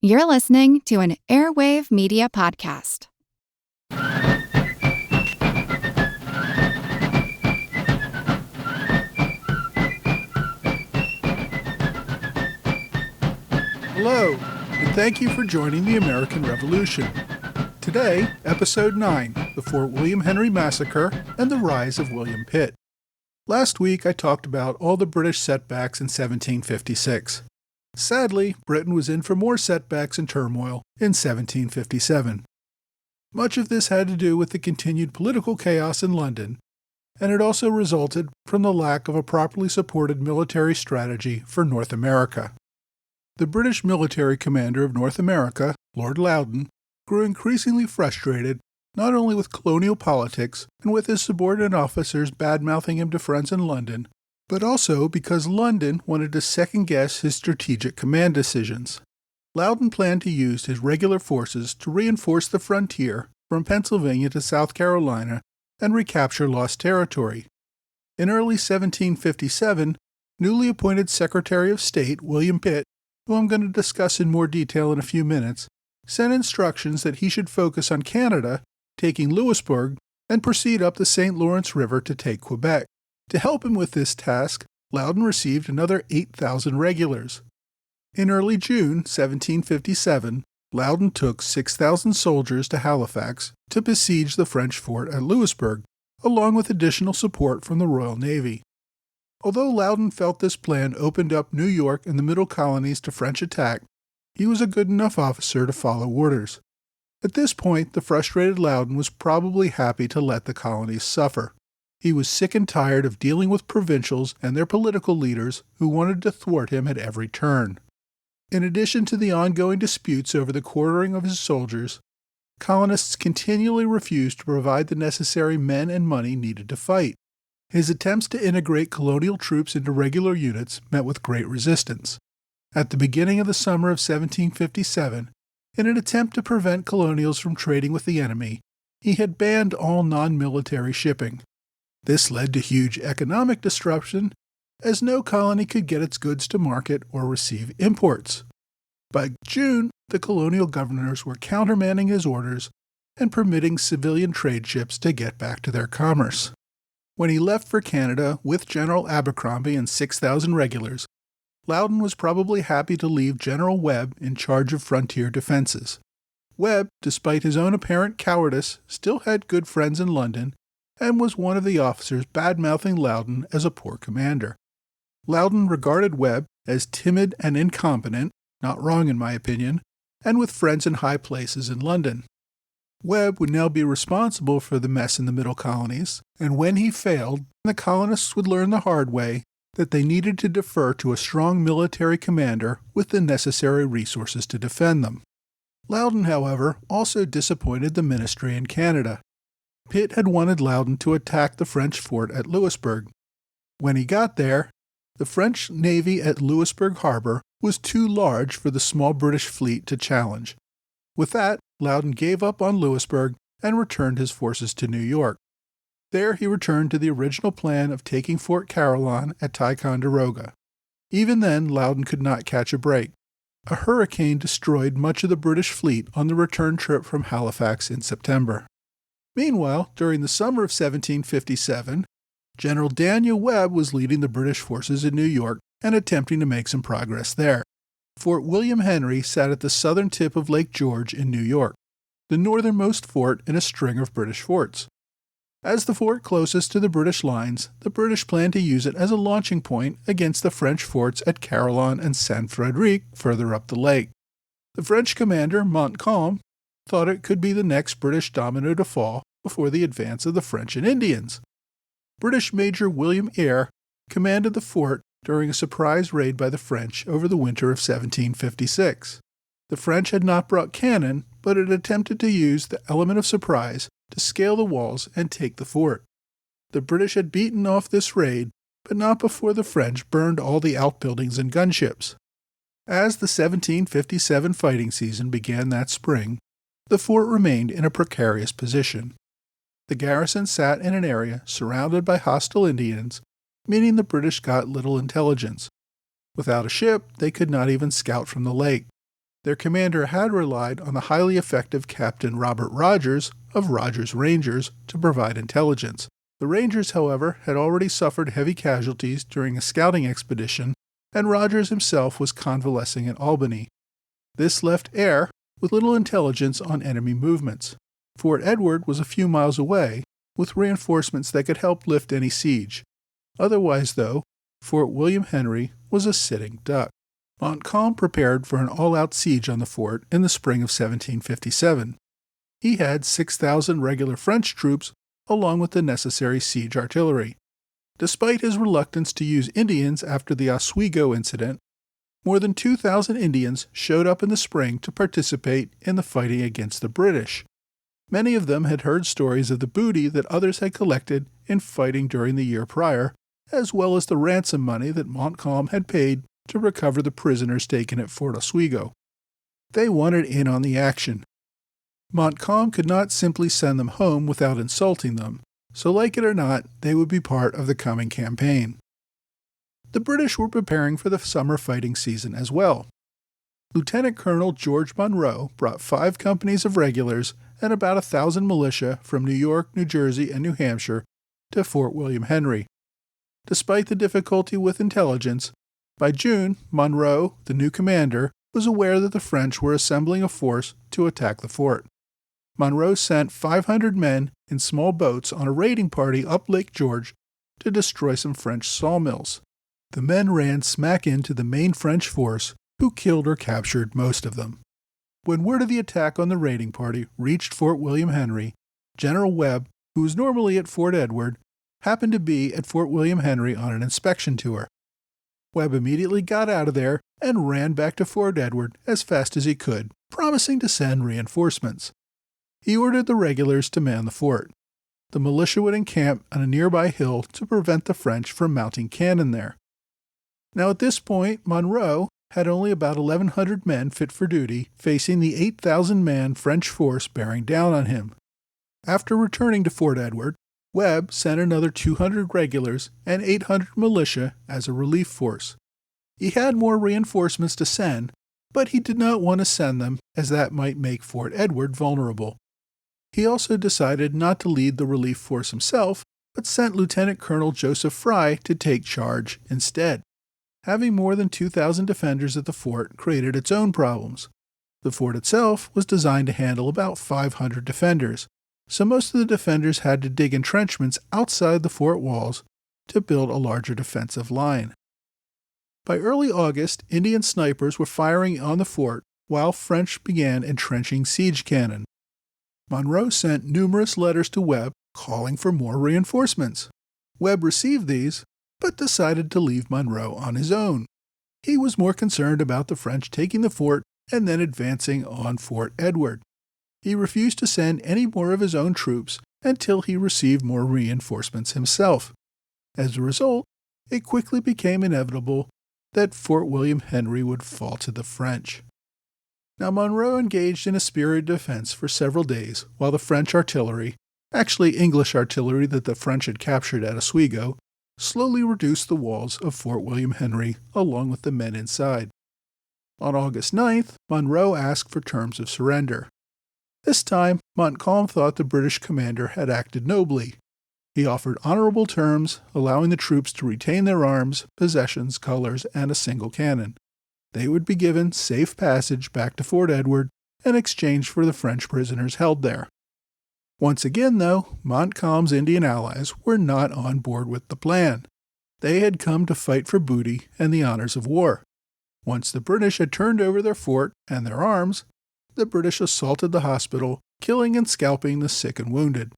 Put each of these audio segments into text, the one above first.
You're listening to an Airwave Media Podcast. Hello, and thank you for joining the American Revolution. Today, Episode 9, the Fort William Henry Massacre and the Rise of William Pitt. Last week, I talked about all the British setbacks in 1756. Sadly, Britain was in for more setbacks and turmoil in 1757. Much of this had to do with the continued political chaos in London, and it also resulted from the lack of a properly supported military strategy for North America. The British military commander of North America, Lord Loudon, grew increasingly frustrated not only with colonial politics and with his subordinate officers bad-mouthing him to friends in London, but also because London wanted to second-guess his strategic command decisions. Loudon planned to use his regular forces to reinforce the frontier from Pennsylvania to South Carolina and recapture lost territory. In early 1757, newly appointed Secretary of State William Pitt, who I'm going to discuss in more detail in a few minutes, sent instructions that he should focus on Canada, taking Louisbourg, and proceed up the St. Lawrence River to take Quebec. To help him with this task, Loudon received another 8,000 regulars. In early June 1757, Loudon took 6,000 soldiers to Halifax to besiege the French fort at Louisbourg, along with additional support from the Royal Navy. Although Loudon felt this plan opened up New York and the Middle Colonies to French attack, he was a good enough officer to follow orders. At this point, the frustrated Loudon was probably happy to let the colonies suffer. He was sick and tired of dealing with provincials and their political leaders who wanted to thwart him at every turn. In addition to the ongoing disputes over the quartering of his soldiers, colonists continually refused to provide the necessary men and money needed to fight. His attempts to integrate colonial troops into regular units met with great resistance. At the beginning of the summer of 1757, in an attempt to prevent colonials from trading with the enemy, he had banned all non-military shipping. This led to huge economic disruption, as no colony could get its goods to market or receive imports. By June, the colonial governors were countermanding his orders and permitting civilian trade ships to get back to their commerce. When he left for Canada with General Abercrombie and 6,000 regulars, Loudon was probably happy to leave General Webb in charge of frontier defenses. Webb, despite his own apparent cowardice, still had good friends in London and was one of the officers bad-mouthing Loudon as a poor commander. Loudon regarded Webb as timid and incompetent, not wrong in my opinion, and with friends in high places in London. Webb would now be responsible for the mess in the Middle Colonies, and when he failed, the colonists would learn the hard way that they needed to defer to a strong military commander with the necessary resources to defend them. Loudon, however, also disappointed the ministry in Canada. Pitt had wanted Loudon to attack the French fort at Louisbourg. When he got there, the French navy at Louisbourg harbor was too large for the small British fleet to challenge. With that, Loudon gave up on Louisbourg and returned his forces to New York. There he returned to the original plan of taking Fort Carillon at Ticonderoga. Even then, Loudon could not catch a break. A hurricane destroyed much of the British fleet on the return trip from Halifax in September. Meanwhile, during the summer of 1757, General Daniel Webb was leading the British forces in New York and attempting to make some progress there. Fort William Henry sat at the southern tip of Lake George in New York, the northernmost fort in a string of British forts. As the fort closest to the British lines, the British planned to use it as a launching point against the French forts at Carillon and Saint-Frédéric further up the lake. The French commander, Montcalm, thought it could be the next British domino to fall before the advance of the French and Indians. British Major William Eyre commanded the fort during a surprise raid by the French over the winter of 1756. The French had not brought cannon, but had attempted to use the element of surprise to scale the walls and take the fort. The British had beaten off this raid, but not before the French burned all the outbuildings and gunships. As the 1757 fighting season began that spring, the fort remained in a precarious position. The garrison sat in an area surrounded by hostile Indians, meaning the British got little intelligence. Without a ship, they could not even scout from the lake. Their commander had relied on the highly effective Captain Robert Rogers of Rogers Rangers to provide intelligence. The Rangers, however, had already suffered heavy casualties during a scouting expedition, and Rogers himself was convalescing at Albany. This left Eyre with little intelligence on enemy movements. Fort Edward was a few miles away, with reinforcements that could help lift any siege. Otherwise, though, Fort William Henry was a sitting duck. Montcalm prepared for an all-out siege on the fort in the spring of 1757. He had 6,000 regular French troops along with the necessary siege artillery. Despite his reluctance to use Indians after the Oswego incident, more than 2,000 Indians showed up in the spring to participate in the fighting against the British. Many of them had heard stories of the booty that others had collected in fighting during the year prior, as well as the ransom money that Montcalm had paid to recover the prisoners taken at Fort Oswego. They wanted in on the action. Montcalm could not simply send them home without insulting them, so like it or not, they would be part of the coming campaign. The British were preparing for the summer fighting season as well. Lieutenant Colonel George Monro brought 5 companies of regulars and about 1,000 militia from New York, New Jersey, and New Hampshire to Fort William Henry. Despite the difficulty with intelligence, by June, Monro, the new commander, was aware that the French were assembling a force to attack the fort. Monro sent 500 men in small boats on a raiding party up Lake George to destroy some French sawmills. The men ran smack into the main French force, who killed or captured most of them. When word of the attack on the raiding party reached Fort William Henry, General Webb, who was normally at Fort Edward, happened to be at Fort William Henry on an inspection tour. Webb immediately got out of there and ran back to Fort Edward as fast as he could, promising to send reinforcements. He ordered the regulars to man the fort. The militia would encamp on a nearby hill to prevent the French from mounting cannon there. Now at this point, Monro had only about 1,100 men fit for duty, facing the 8,000-man French force bearing down on him. After returning to Fort Edward, Webb sent another 200 regulars and 800 militia as a relief force. He had more reinforcements to send, but he did not want to send them as that might make Fort Edward vulnerable. He also decided not to lead the relief force himself, but sent Lieutenant Colonel Joseph Fry to take charge instead. Having more than 2,000 defenders at the fort created its own problems. The fort itself was designed to handle about 500 defenders, so most of the defenders had to dig entrenchments outside the fort walls to build a larger defensive line. By early August, Indian snipers were firing on the fort while French began entrenching siege cannon. Monro sent numerous letters to Webb calling for more reinforcements. Webb received these, but decided to leave Monro on his own. He was more concerned about the French taking the fort and then advancing on Fort Edward. He refused to send any more of his own troops until he received more reinforcements himself. As a result, it quickly became inevitable that Fort William Henry would fall to the French. Now Monro engaged in a spirited defense for several days while the French artillery, actually English artillery that the French had captured at Oswego, slowly reduced the walls of Fort William Henry along with the men inside. On August 9th, Monro asked for terms of surrender. This time, Montcalm thought the British commander had acted nobly. He offered honorable terms, allowing the troops to retain their arms, possessions, colors, and a single cannon. They would be given safe passage back to Fort Edward in exchange for the French prisoners held there. Once again, though, Montcalm's Indian allies were not on board with the plan. They had come to fight for booty and the honors of war. Once the British had turned over their fort and their arms, the British assaulted the hospital, killing and scalping the sick and wounded.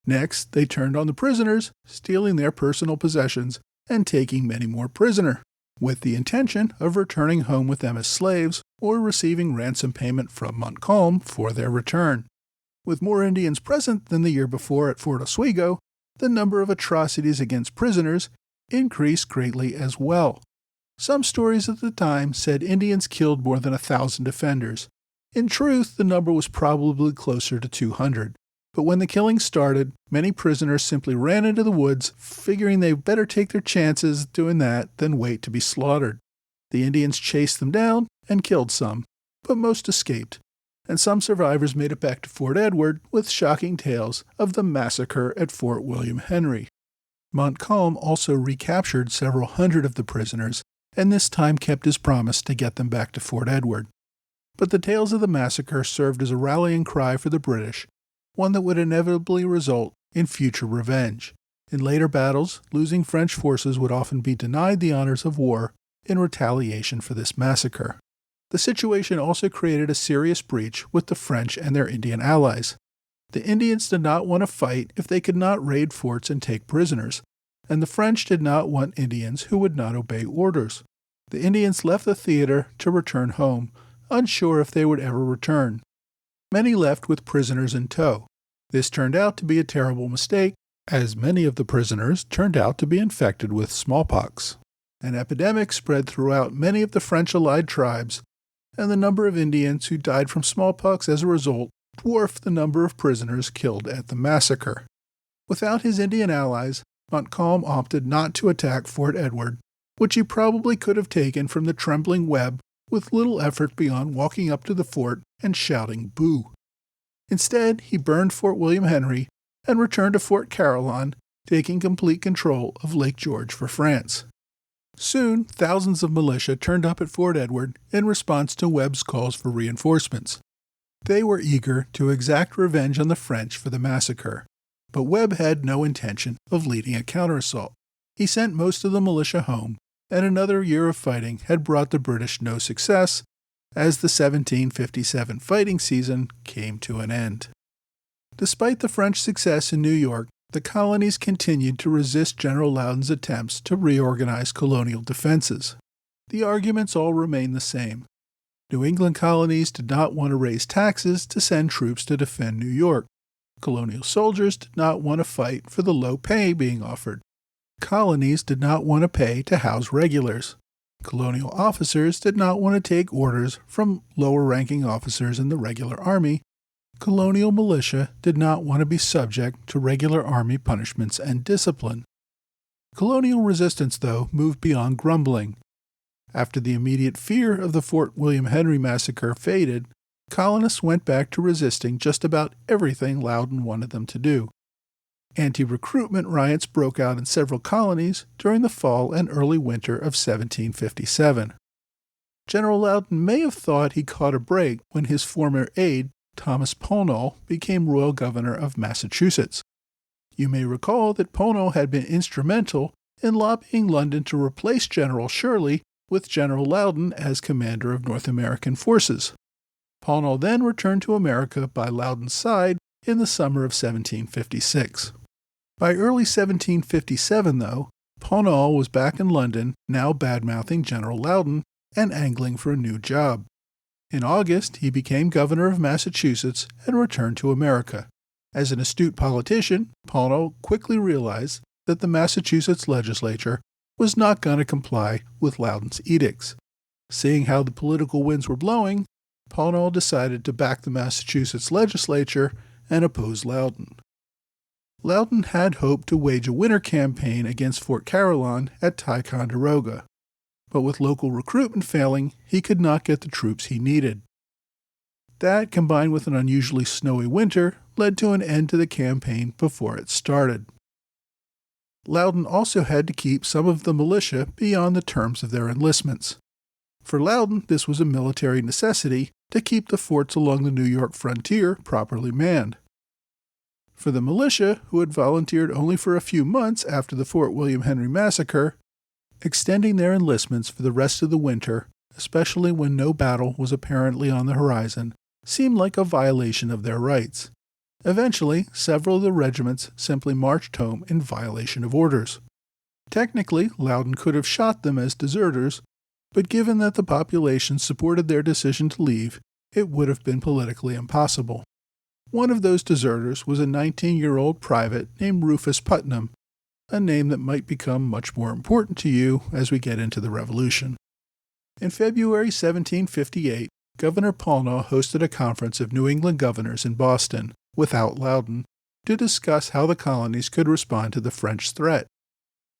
Next, they turned on the prisoners, stealing their personal possessions and taking many more prisoner, with the intention of returning home with them as slaves or receiving ransom payment from Montcalm for their return. With more Indians present than the year before at Fort Oswego, the number of atrocities against prisoners increased greatly as well. Some stories at the time said Indians killed more than 1,000 defenders. In truth, the number was probably closer to 200. But when the killing started, many prisoners simply ran into the woods, figuring they'd better take their chances doing that than wait to be slaughtered. The Indians chased them down and killed some. but most escaped, and some survivors made it back to Fort Edward with shocking tales of the massacre at Fort William Henry. Montcalm also recaptured several hundred of the prisoners, and this time kept his promise to get them back to Fort Edward. But the tales of the massacre served as a rallying cry for the British, one that would inevitably result in future revenge. In later battles, losing French forces would often be denied the honors of war in retaliation for this massacre. The situation also created a serious breach with the French and their Indian allies. The Indians did not want to fight if they could not raid forts and take prisoners, and the French did not want Indians who would not obey orders. The Indians left the theater to return home, unsure if they would ever return. Many left with prisoners in tow. This turned out to be a terrible mistake, as many of the prisoners turned out to be infected with smallpox. An epidemic spread throughout many of the French-allied tribes, and the number of Indians who died from smallpox as a result dwarfed the number of prisoners killed at the massacre. Without his Indian allies, Montcalm opted not to attack Fort Edward, which he probably could have taken from the trembling Webb with little effort beyond walking up to the fort and shouting "Boo!" Instead, he burned Fort William Henry and returned to Fort Carillon, taking complete control of Lake George for France. Soon, thousands of militia turned up at Fort Edward in response to Webb's calls for reinforcements. They were eager to exact revenge on the French for the massacre, but Webb had no intention of leading a counterassault. He sent most of the militia home, and another year of fighting had brought the British no success as the 1757 fighting season came to an end. Despite the French success in New York, the colonies continued to resist General Loudon's attempts to reorganize colonial defenses. The arguments all remained the same. New England colonies did not want to raise taxes to send troops to defend New York. Colonial soldiers did not want to fight for the low pay being offered. Colonies did not want to pay to house regulars. Colonial officers did not want to take orders from lower-ranking officers in the regular army. Colonial militia did not want to be subject to regular army punishments and discipline. Colonial resistance, though, moved beyond grumbling. After the immediate fear of the Fort William Henry massacre faded, colonists went back to resisting just about everything Loudon wanted them to do. Anti-recruitment riots broke out in several colonies during the fall and early winter of 1757. General Loudon may have thought he caught a break when his former aide, Thomas Pownall, became Royal Governor of Massachusetts. You may recall that Pownall had been instrumental in lobbying London to replace General Shirley with General Loudon as commander of North American forces. Pownall then returned to America by Loudon's side in the summer of 1756. By early 1757, though, Pownall was back in London, now bad-mouthing General Loudon and angling for a new job. In August, he became governor of Massachusetts and returned to America. As an astute politician, Pownall quickly realized that the Massachusetts legislature was not going to comply with Loudon's edicts. Seeing how the political winds were blowing, Pownall decided to back the Massachusetts legislature and oppose Loudon. Loudon had hoped to wage a winter campaign against Fort Carillon at Ticonderoga, but with local recruitment failing, he could not get the troops he needed. That, combined with an unusually snowy winter, led to an end to the campaign before it started. Loudon also had to keep some of the militia beyond the terms of their enlistments. For Loudon, this was a military necessity to keep the forts along the New York frontier properly manned. For the militia, who had volunteered only for a few months after the Fort William Henry massacre, extending their enlistments for the rest of the winter, especially when no battle was apparently on the horizon, seemed like a violation of their rights. Eventually, several of the regiments simply marched home in violation of orders. Technically, Loudon could have shot them as deserters, but given that the population supported their decision to leave, it would have been politically impossible. One of those deserters was a 19-year-old private named Rufus Putnam, a name that might become much more important to you as we get into the Revolution. In February 1758, Governor Pownall hosted a conference of New England governors in Boston, without Loudon, to discuss how the colonies could respond to the French threat.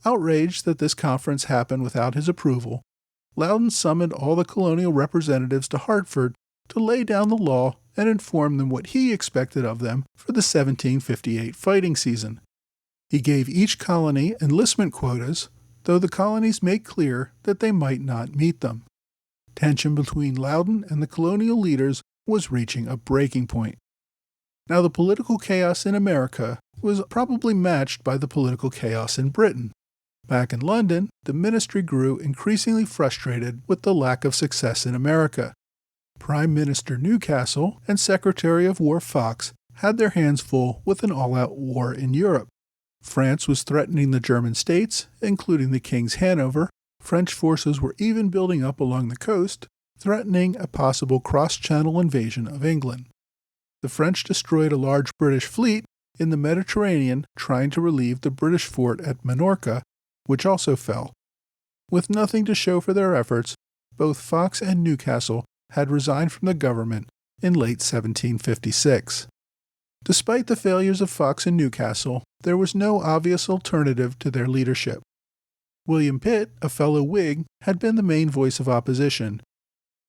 Outraged that this conference happened without his approval, Loudon summoned all the colonial representatives to Hartford to lay down the law and inform them what he expected of them for the 1758 fighting season. He gave each colony enlistment quotas, though the colonies made clear that they might not meet them. Tension between Loudoun and the colonial leaders was reaching a breaking point. Now, the political chaos in America was probably matched by the political chaos in Britain. Back in London, the ministry grew increasingly frustrated with the lack of success in America. Prime Minister Newcastle and Secretary of War Fox had their hands full with an all-out war in Europe. France was threatening the German states, including the King's Hanover. French forces were even building up along the coast, threatening a possible cross-channel invasion of England. The French destroyed a large British fleet in the Mediterranean trying to relieve the British fort at Minorca, which also fell. With nothing to show for their efforts, both Fox and Newcastle had resigned from the government in late 1756. Despite the failures of Fox and Newcastle, there was no obvious alternative to their leadership. William Pitt, a fellow Whig, had been the main voice of opposition,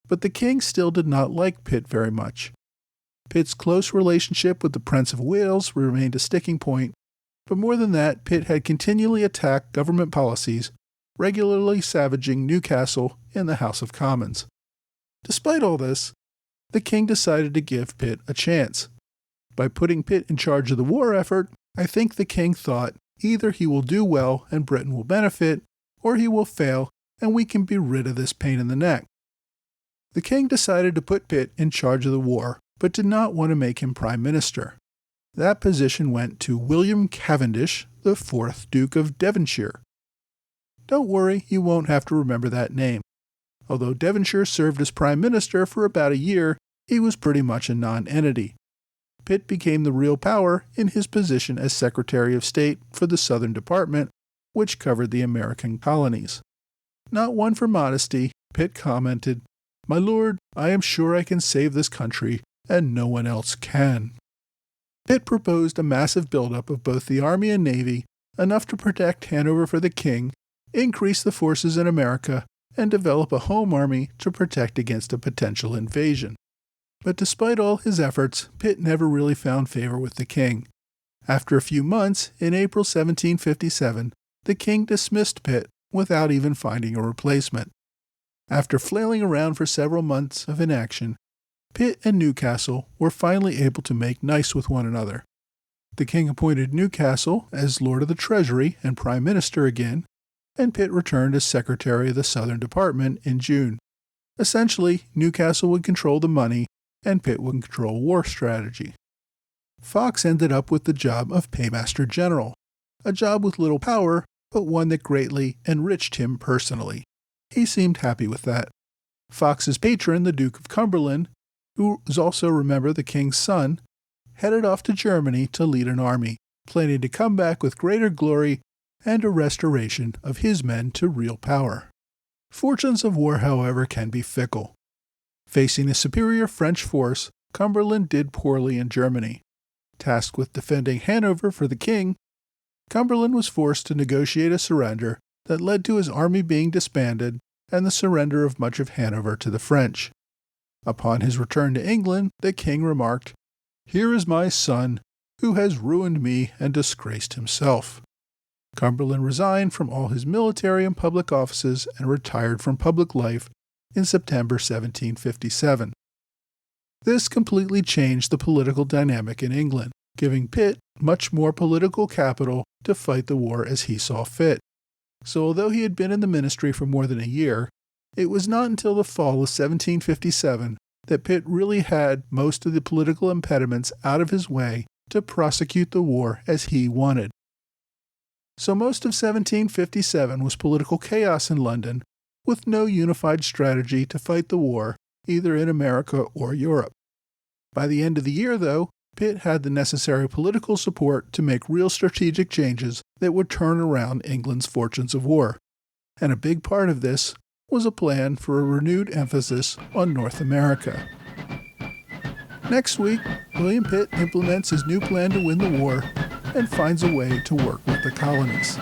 but the king still did not like Pitt very much. Pitt's close relationship with the Prince of Wales remained a sticking point, but more than that, Pitt had continually attacked government policies, regularly savaging Newcastle in the House of Commons. Despite all this, the king decided to give Pitt a chance. By putting Pitt in charge of the war effort, I think the king thought either he will do well and Britain will benefit, or he will fail and we can be rid of this pain in the neck. The king decided to put Pitt in charge of the war, but did not want to make him prime minister. That position went to William Cavendish, the 4th Duke of Devonshire. Don't worry, you won't have to remember that name. Although Devonshire served as prime minister for about a year, he was pretty much a non-entity. Pitt became the real power in his position as Secretary of State for the Southern Department, which covered the American colonies. Not one for modesty, Pitt commented, "My lord, I am sure I can save this country, and no one else can." Pitt proposed a massive buildup of both the Army and Navy, enough to protect Hanover for the king, increase the forces in America, and develop a home army to protect against a potential invasion. But despite all his efforts, Pitt never really found favor with the king. After a few months, in April 1757, the king dismissed Pitt without even finding a replacement. After flailing around for several months of inaction, Pitt and Newcastle were finally able to make nice with one another. The king appointed Newcastle as Lord of the Treasury and Prime Minister again, and Pitt returned as Secretary of the Southern Department in June. Essentially, Newcastle would control the money, and Pitt would control war strategy. Fox ended up with the job of Paymaster General, a job with little power, but one that greatly enriched him personally. He seemed happy with that. Fox's patron, the Duke of Cumberland, who was also, remember, the king's son, headed off to Germany to lead an army, planning to come back with greater glory and a restoration of his men to real power. Fortunes of war, however, can be fickle. Facing a superior French force, Cumberland did poorly in Germany. Tasked with defending Hanover for the king, Cumberland was forced to negotiate a surrender that led to his army being disbanded and the surrender of much of Hanover to the French. Upon his return to England, the king remarked, "Here is my son, who has ruined me and disgraced himself." Cumberland resigned from all his military and public offices and retired from public life in September 1757. This completely changed the political dynamic in England, giving Pitt much more political capital to fight the war as he saw fit. So although he had been in the ministry for more than a year, it was not until the fall of 1757 that Pitt really had most of the political impediments out of his way to prosecute the war as he wanted. So most of 1757 was political chaos in London, with no unified strategy to fight the war, either in America or Europe. By the end of the year, though, Pitt had the necessary political support to make real strategic changes that would turn around England's fortunes of war. And a big part of this was a plan for a renewed emphasis on North America. Next week, William Pitt implements his new plan to win the war and finds a way to work with the colonies.